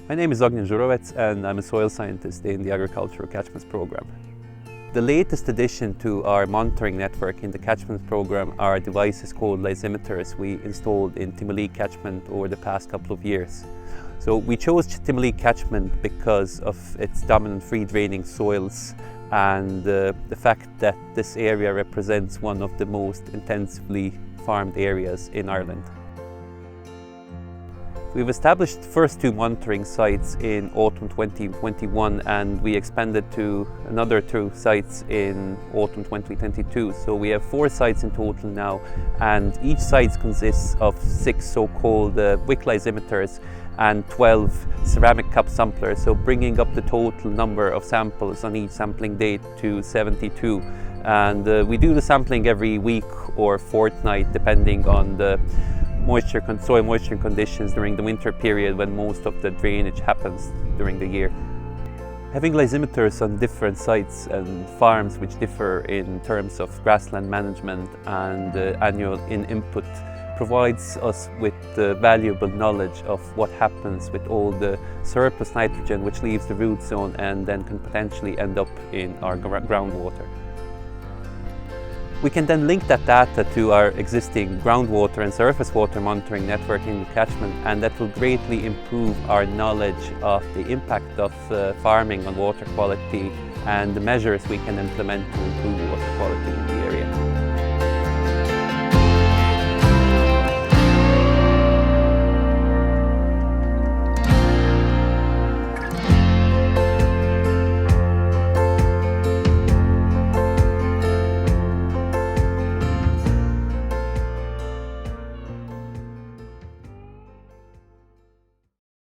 My name is Ognjen Zurovec and I'm a soil scientist in the Agricultural Catchments Programme. The latest addition to our monitoring network in the Catchments Programme are devices called lysimeters we installed in Timoleague Catchment over the past couple of years. So we chose Timoleague Catchment because of its dominant free draining soils and the fact that this area represents one of the most intensively farmed areas in Ireland. We've established the first two monitoring sites in autumn 2021 and we expanded to another two sites in autumn 2022. So we have 4 sites in total now, and each site consists of 6 so-called wick lysimeters and 12 ceramic cup samplers, so bringing up the total number of samples on each sampling date to 72. And we do the sampling every week or fortnight depending on the soil moisture conditions during the winter period when most of the drainage happens during the year. Having lysimeters on different sites and farms which differ in terms of grassland management and annual input provides us with valuable knowledge of what happens with all the surplus nitrogen which leaves the root zone and then can potentially end up in our groundwater. We can then link that data to our existing groundwater and surface water monitoring network in the catchment, and that will greatly improve our knowledge of the impact of farming on water quality and the measures we can implement to improve water quality.